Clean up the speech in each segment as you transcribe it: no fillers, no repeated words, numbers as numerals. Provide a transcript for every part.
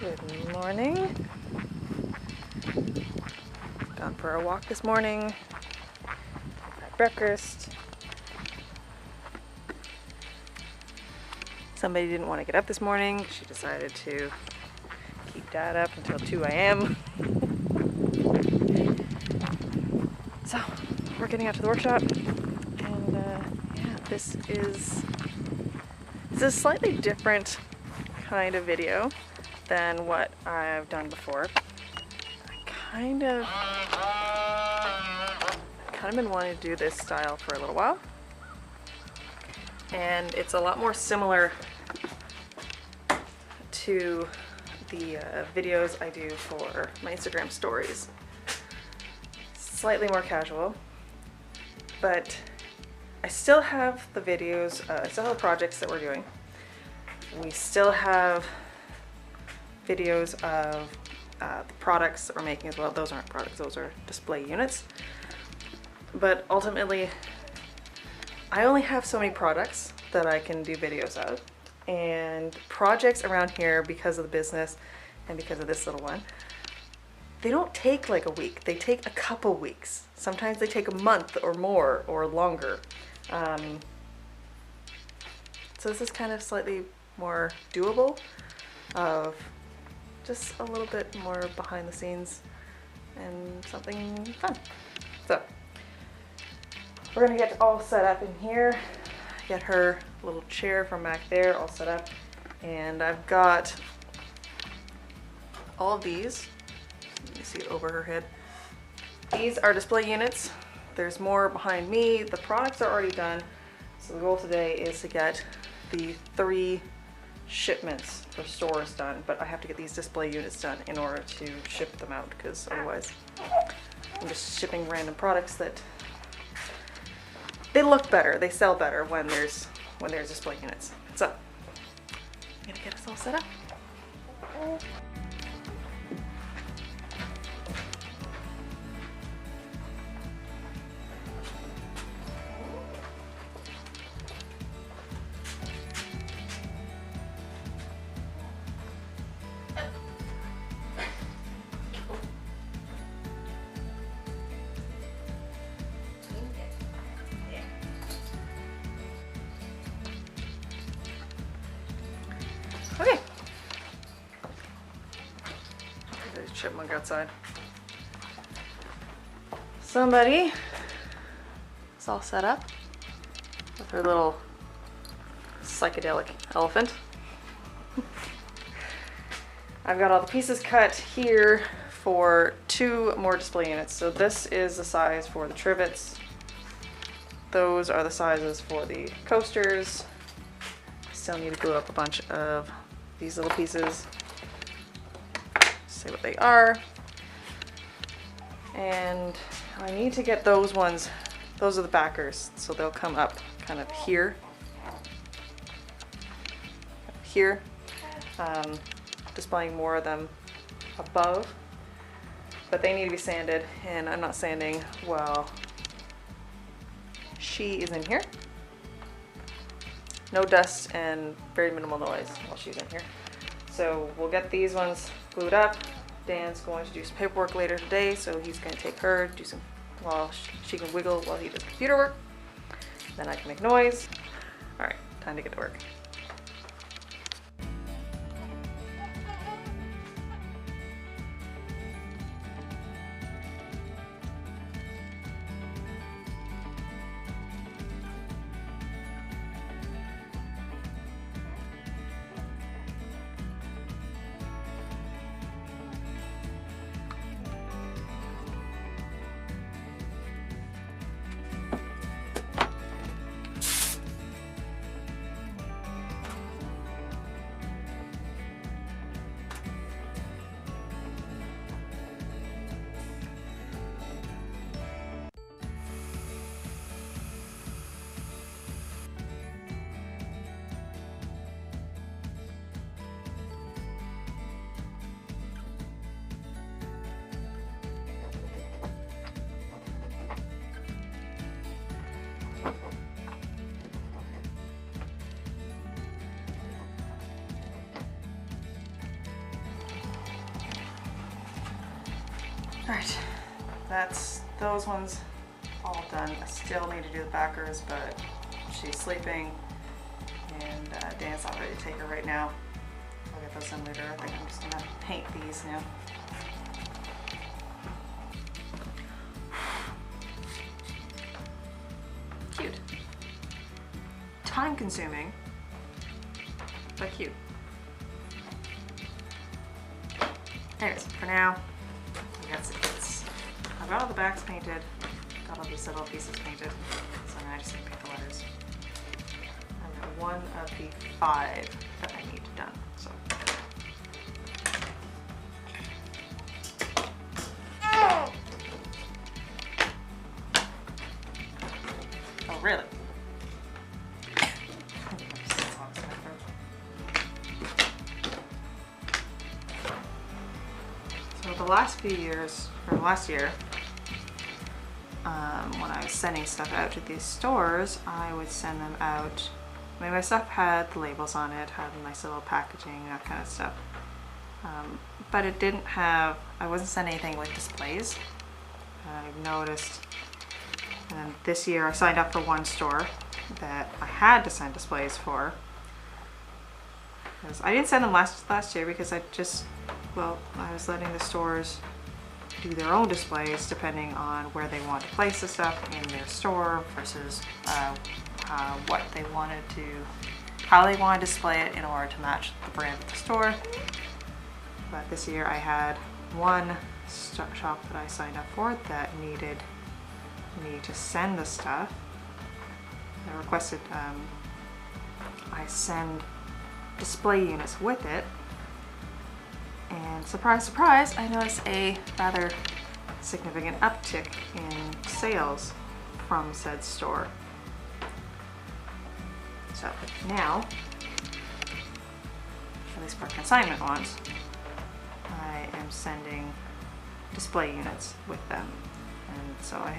Good morning. Gone for a walk this morning. Had breakfast. Somebody didn't want to get up this morning. She decided to keep Dad up until 2 a.m. So we're getting out to the workshop, and yeah, this is a slightly different kind of video than what I've done before. Kind of been wanting to do this style for a little while, and it's a lot more similar to the videos I do for my Instagram stories. Slightly more casual, but I still have the videos, I still have projects that we're doing. We still have videos of the products that we're making as well. Those aren't products, those are display units. But ultimately, I only have so many products that I can do videos of. And projects around here, because of the business and because of this little one, they don't take like a week. They take a couple weeks. Sometimes they take a month or more or longer. So this is kind of slightly more doable, of just a little bit more behind the scenes and something fun. So we're gonna get all set up in here, get her little chair from back there all set up, and I've got all of these. You see it over her head. These are display units. There's more behind me. The products are already done. So the goal today is to get the 3 shipments for stores done, but I have to get these display units done in order to ship them out, because otherwise I'm just shipping random products that they look better, they sell better when there's display units. So I'm gonna get us all set up. Okay. There's a chipmunk outside. Somebody is all set up with her little psychedelic elephant. I've got all the pieces cut here for 2 more display units. So this is the size for the trivets. Those are the sizes for the coasters. Still need to glue up a bunch of these little pieces, say what they are. And I need to get those ones, those are the backers, so they'll come up kind of here, displaying more of them above, but they need to be sanded, and I'm not sanding while she is in here. No dust and very minimal noise while she's in here. So we'll get these ones glued up. Dan's going to do some paperwork later today, so he's going to take her, do some, while she can wiggle while he does computer work. Then I can make noise. All right, time to get to work. Alright, that's those ones all done. I still need to do the backers, but she's sleeping and Dan's not ready to take her right now. I'll get those done later. I think I'm just gonna paint these now. Cute. Time consuming, but cute. Anyways, for now, I've got all the backs painted, got all these little pieces painted, so now I just need to paint the letters. I've got one of the 5 that I need done, so. Oh, really? So the last few years, or last year, when I was sending stuff out to these stores, I would send them out. I mean, my stuff had the labels on it, had nice little packaging, that kind of stuff. But it didn't have, I wasn't sending anything with displays. I've noticed, and this year I signed up for one store that I had to send displays for. Because I didn't send them last year because I was letting the stores do their own displays depending on where they want to place the stuff in their store versus what they wanted to, how they want to display it in order to match the brand of the store. But this year I had one shop that I signed up for that needed me to send the stuff. They requested I send display units with it. And surprise, surprise, I noticed a rather significant uptick in sales from said store. So now, at least for consignment ones, I am sending display units with them. And so I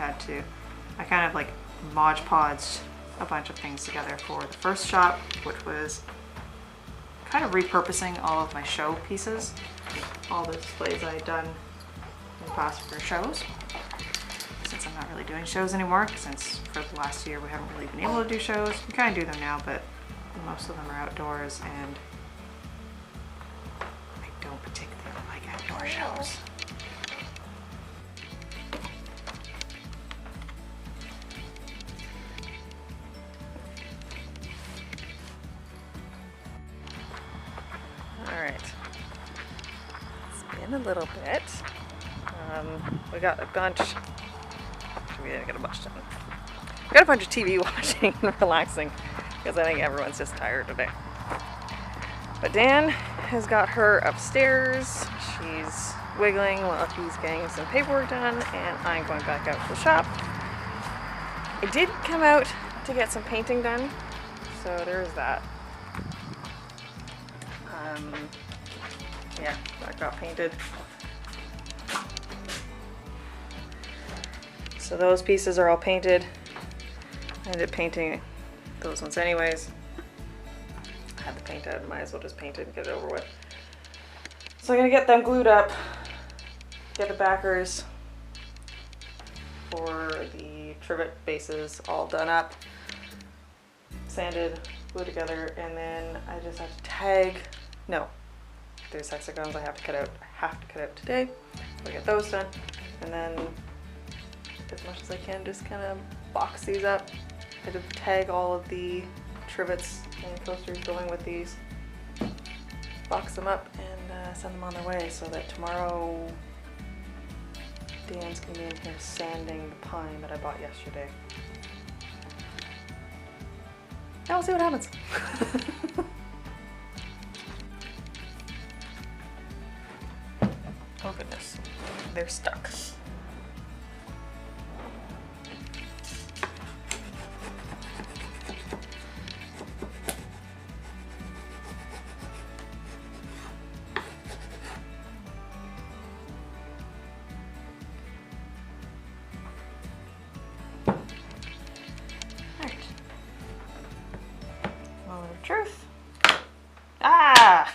kind of like Mod Podged a bunch of things together for the first shop, which was kind of repurposing all of my show pieces, all the displays I had done in the past for shows. Since I'm not really doing shows anymore, since for the last year we haven't really been able to do shows. We kind of do them now, but most of them are outdoors, and I don't particularly like outdoor shows. A little bit. We got a bunch. Actually, we didn't get a bunch done. We got a bunch of TV watching and relaxing because I think everyone's just tired today. But Dan has got her upstairs. She's wiggling while he's getting some paperwork done, and I'm going back out to the shop. I did come out to get some painting done, so there's that. Yeah, that got painted. So those pieces are all painted. I ended up painting those ones anyways. I had the paint out, might as well just paint it and get it over with. So I'm gonna get them glued up, get the backers for the trivet bases all done up, sanded, glued together, and then I just have to tag, no, there's hexagons I have to cut out. I have to cut out today. I'll get those done, and then as much as I can just kind of box these up. I had to tag all of the trivets and coasters going with these, box them up, and send them on their way so that tomorrow Dan's gonna be in here sanding the pine that I bought yesterday. Now we'll see what happens. Oh goodness, they're stuck. Alright. Moment of truth. Ah!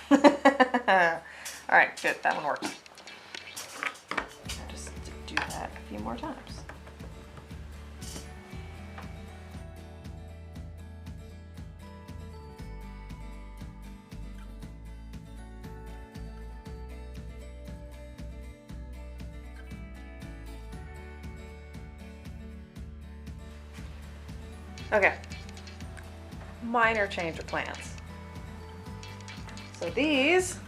Alright, good, that one works. Just few more times. Okay, minor change of plans. So these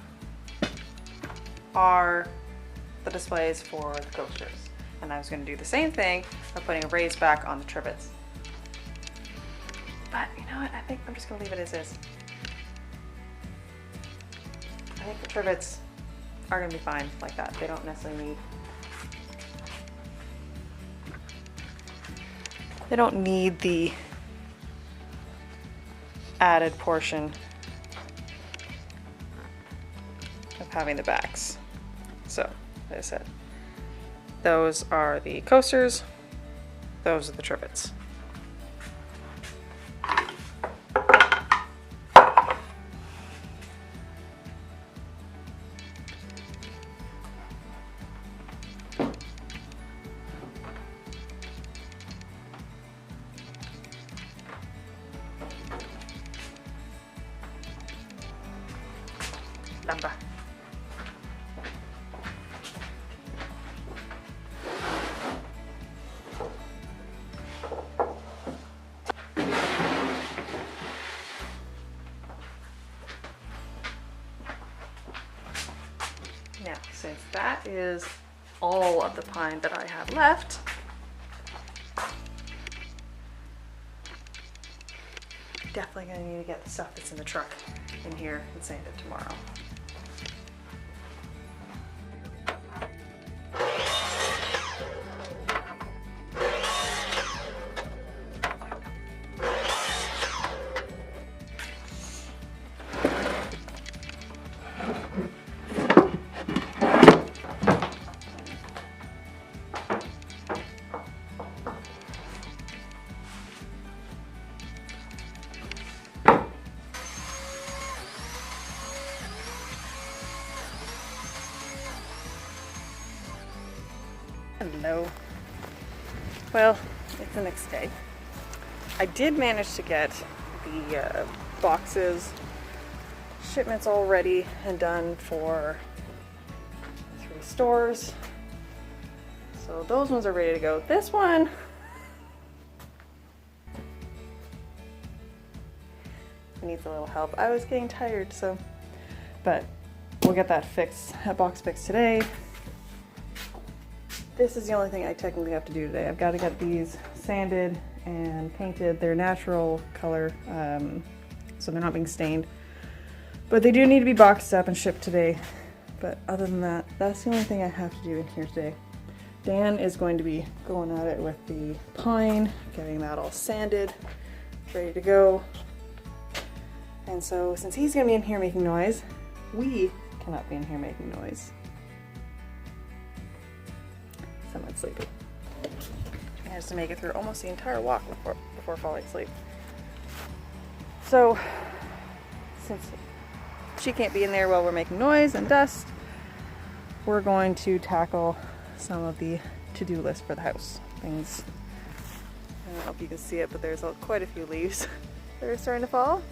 are the displays for the coasters. And I was going to do the same thing of putting a raised back on the trivets. But you know what? I think I'm just going to leave it as is. I think the trivets are going to be fine like that. They don't necessarily need the added portion of having the backs. So, like I said, those are the coasters, those are the trivets. Lumber. Now, since that is all of the pine that I have left, definitely gonna need to get the stuff that's in the truck in here and sand it tomorrow. Hello. Well, it's the next day. I did manage to get the boxes, shipments all ready and done for 3 stores. So those ones are ready to go. This one, needs a little help. I was getting tired, so, but we'll get that fixed, that box fixed today. This is the only thing I technically have to do today. I've got to get these sanded and painted. They're natural color, so they're not being stained. But they do need to be boxed up and shipped today. But other than that, that's the only thing I have to do in here today. Dan is going to be going at it with the pine, getting that all sanded, ready to go. And so since he's going to be in here making noise, we cannot be in here making noise. Someone's sleeping. He has to make it through almost the entire walk before falling asleep. So, since she can't be in there while we're making noise and dust, we're going to tackle some of the to-do list for the house. Things, I don't know if you can see it, but there's quite a few leaves that are starting to fall.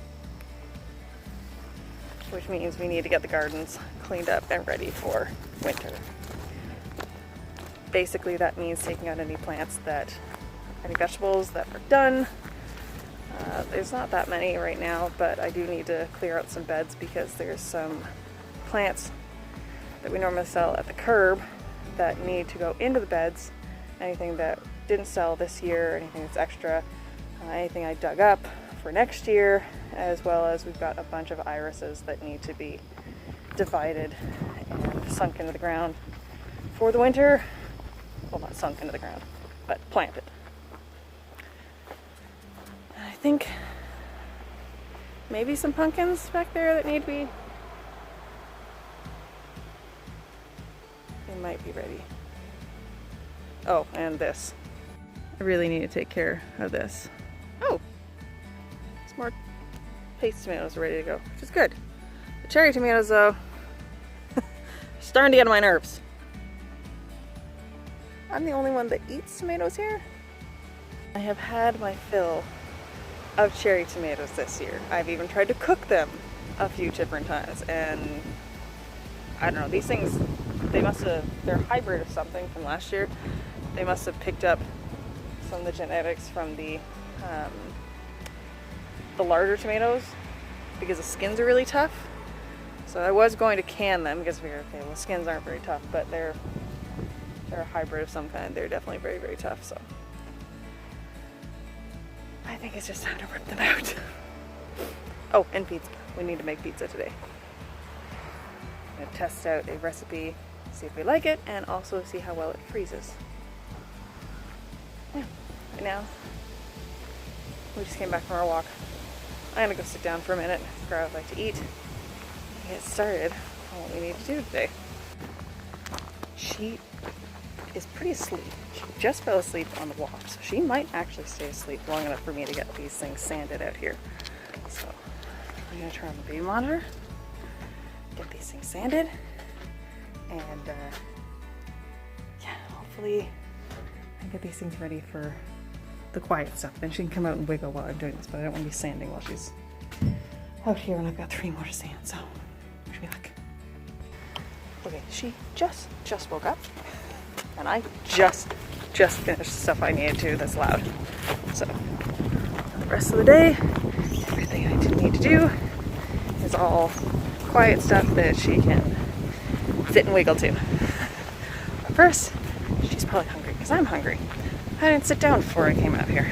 Which means we need to get the gardens cleaned up and ready for winter. Basically that means taking out any plants any vegetables that are done. There's not that many right now, but I do need to clear out some beds because there's some plants that we normally sell at the curb that need to go into the beds. Anything that didn't sell this year, anything that's extra, anything I dug up for next year, as well as we've got a bunch of irises that need to be divided and sunk into the ground for the winter. Well, not sunk into the ground, but planted. I think maybe some pumpkins back there that need to be. They might be ready. Oh, and this. I really need to take care of this. Oh, some more paste tomatoes are ready to go, which is good. The cherry tomatoes, though, starting to get on my nerves. I'm the only one that eats tomatoes here. I have had my fill of cherry tomatoes this year. I've even tried to cook them a few different times, and I don't know, these things, they're hybrid of something from last year. They must have picked up some of the genetics from the larger tomatoes because the skins are really tough. So I was going to can them because I figured, okay, well, skins aren't very tough, but they're a hybrid of some kind. They're definitely very, very tough, so I think it's just time to rip them out. Oh, and pizza. We need to make pizza today. I'm going to test out a recipe, see if we like it, and also see how well it freezes. Yeah, right now, we just came back from our walk. I'm going to go sit down for a minute, figure out what I'd like to eat, and get started on what we need to do today. She is pretty asleep. She just fell asleep on the walk, so she might actually stay asleep long enough for me to get these things sanded out here. So I'm going to turn on the baby monitor, get these things sanded, and yeah, hopefully I can get these things ready for the quiet stuff. Then she can come out and wiggle while I'm doing this, but I don't want to be sanding while she's out here, and I've got 3 more to sand, so wish me luck. Okay, she just woke up, and I just finished the stuff I needed to that's loud. So the rest of the day, everything I need to do is all quiet stuff that she can sit and wiggle to. But first, she's probably hungry because I'm hungry. I didn't sit down before I came out here.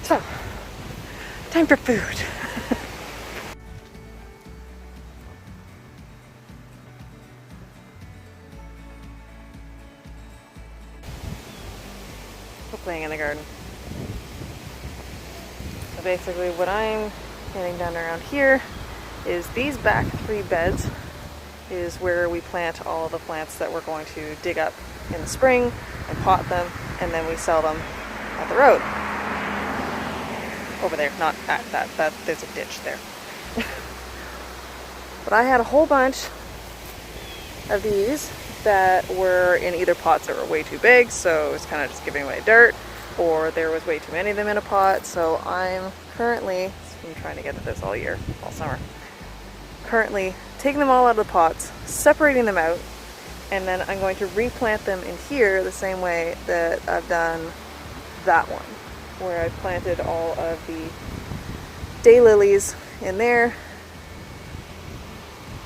So, time for food. We're playing in the garden. So basically what I'm getting done around here is these back 3 beds is where we plant all the plants that we're going to dig up in the spring and pot them, and then we sell them at the road. Over there, not at that there's a ditch there. But I had a whole bunch of these that were in either pots that were way too big, so it was kind of just giving away dirt, or there was way too many of them in a pot. So I'm currently, I'm trying to get to this all year, all summer, currently taking them all out of the pots, separating them out, and then I'm going to replant them in here the same way that I've done that one, where I've planted all of the daylilies in there,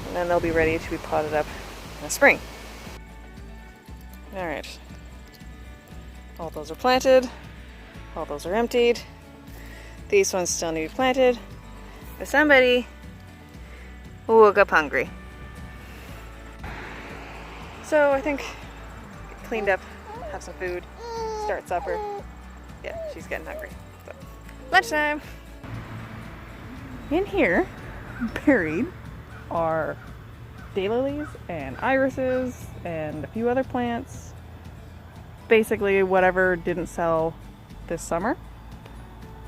and then they'll be ready to be potted up in the spring. Alright, all those are planted, all those are emptied, these ones still need to be planted, but somebody woke up hungry. So I think get cleaned up, have some food, start supper. Yeah, she's getting hungry. So, lunchtime! In here, buried, are daylilies and irises and a few other plants. Basically whatever didn't sell this summer,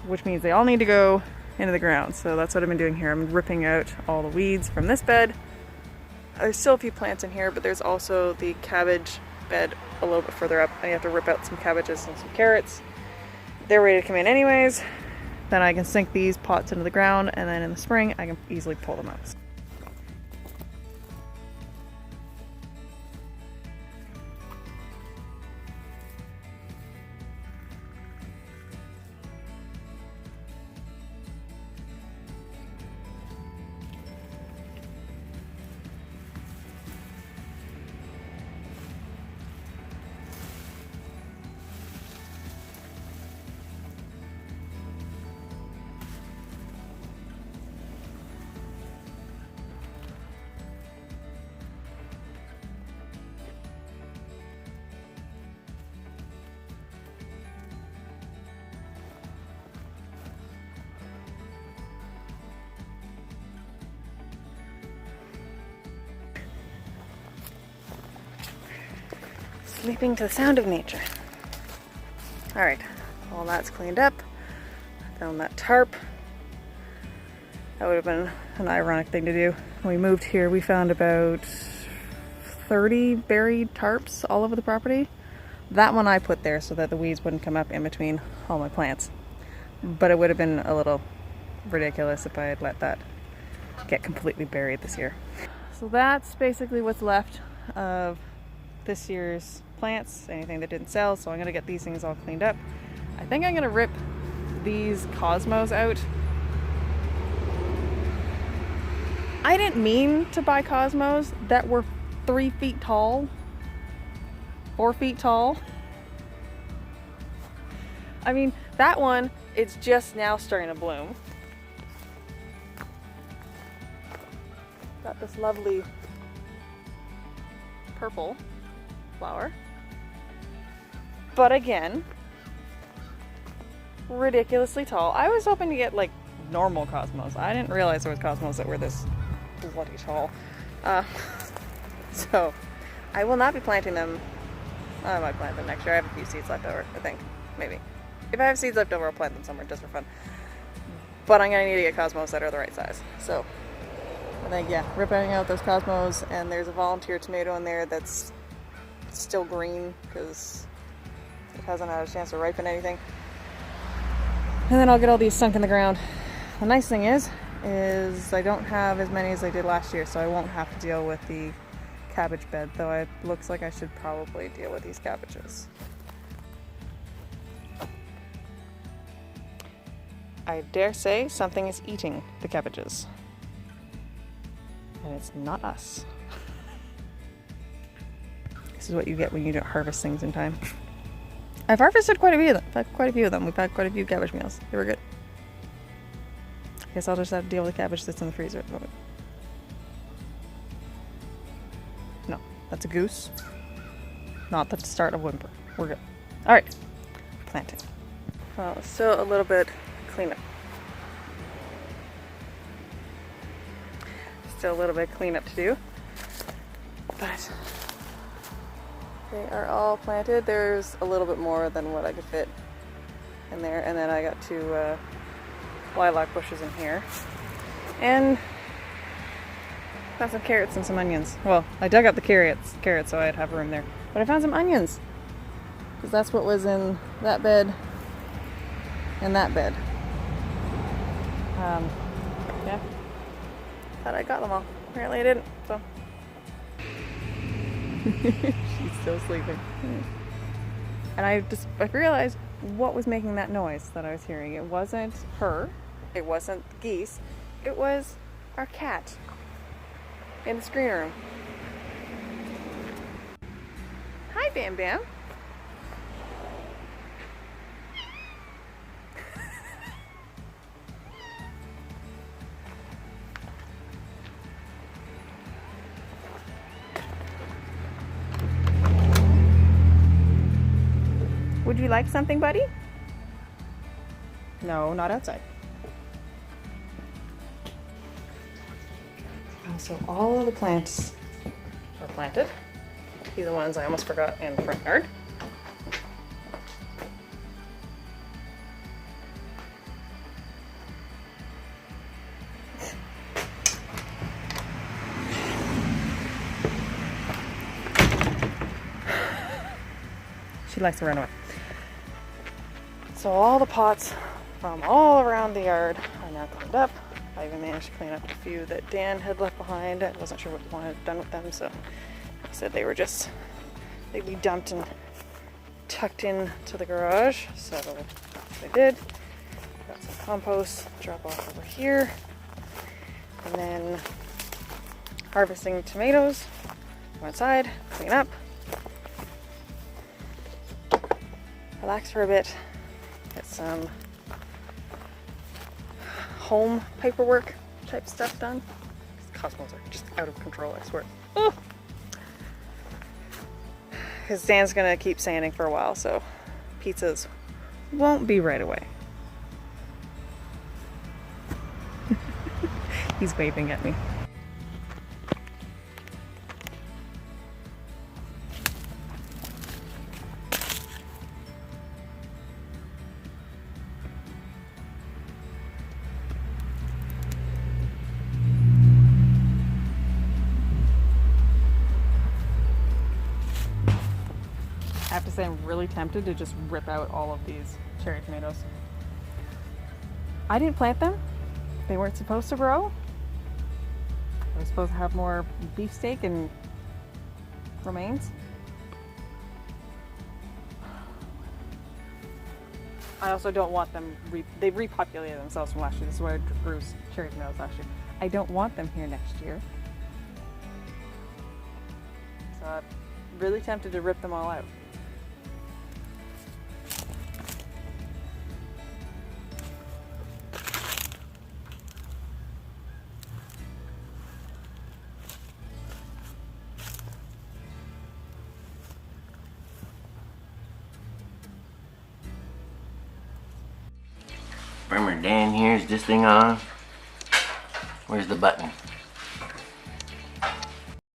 which means they all need to go into the ground. So that's what I've been doing here. I'm ripping out all the weeds from this bed. There's still a few plants in here, but there's also the cabbage bed a little bit further up. I have to rip out some cabbages and some carrots. They're ready to come in anyways. Then I can sink these pots into the ground, and then in the spring I can easily pull them out. Sleeping to the sound of nature. Alright, all that's cleaned up. Found that tarp. That would have been an ironic thing to do. When we moved here, we found about 30 buried tarps all over the property. That one I put there so that the weeds wouldn't come up in between all my plants. But it would have been a little ridiculous if I had let that get completely buried this year. So that's basically what's left of this year's plants, anything that didn't sell. So I'm gonna get these things all cleaned up. I think I'm gonna rip these cosmos out. I didn't mean to buy cosmos that were 3 feet tall, 4 feet tall. I mean, that one, it's just now starting to bloom. Got this lovely purple flower. But again, ridiculously tall. I was hoping to get like normal cosmos. I didn't realize there was cosmos that were this bloody tall. So I will not be planting them. I might plant them next year. I have a few seeds left over, I think. Maybe. If I have seeds left over, I'll plant them somewhere just for fun. But I'm gonna need to get cosmos that are the right size. So I think, yeah, ripping out those cosmos, and there's a volunteer tomato in there that's still green because it hasn't had a chance to ripen anything. And then I'll get all these sunk in the ground. The nice thing is I don't have as many as I did last year, so I won't have to deal with the cabbage bed, though it looks like I should probably deal with these cabbages. I dare say something is eating the cabbages. And it's not us. This is what you get when you don't harvest things in time. I've harvested quite a few of them. We've had quite a few cabbage meals. They were good. I guess I'll just have to deal with the cabbage that's in the freezer at the moment. No, that's a goose. Not the start of whimper. We're good. All right, planting. Well, still a little bit cleanup. Still a little bit cleanup to do, but they are all planted. There's a little bit more than what I could fit in there, and then I got 2 lilac bushes in here, and found some carrots and some onions. Well, I dug up the carrots so I'd have room there, but I found some onions because that's what was in that bed and that bed. Yeah, thought I got them all. Apparently I didn't, so. She's still sleeping. And I realized what was making that noise that I was hearing. It wasn't her, it wasn't the geese, it was our cat in the screen room. Hi, Bam Bam. Would you like something, buddy? No, not outside. So all of the plants are planted. These are the ones I almost forgot in the front yard. She likes to run away. So all the pots from all around the yard are now cleaned up. I even managed to clean up a few that Dan had left behind. I wasn't sure what he wanted done with them, so he said they were just, they'd be dumped and tucked in to the garage. So I did. Got some compost, drop off over here. And then harvesting tomatoes. Go outside, clean up. Relax for a bit. Get some home paperwork type stuff done. These cosmos are just out of control, I swear. Because Dan's gonna keep sanding for a while, so pizzas won't be right away. He's waving at me. I have to say I'm really tempted to just rip out all of these cherry tomatoes. I didn't plant them. They weren't supposed to grow. I was supposed to have more beefsteak and romaines. I also don't want them, they've repopulated themselves from last year. This is where I grew cherry tomatoes last year. I don't want them here next year. So I'm really tempted to rip them all out. Farmer Dan here, is this thing on? Where's the button?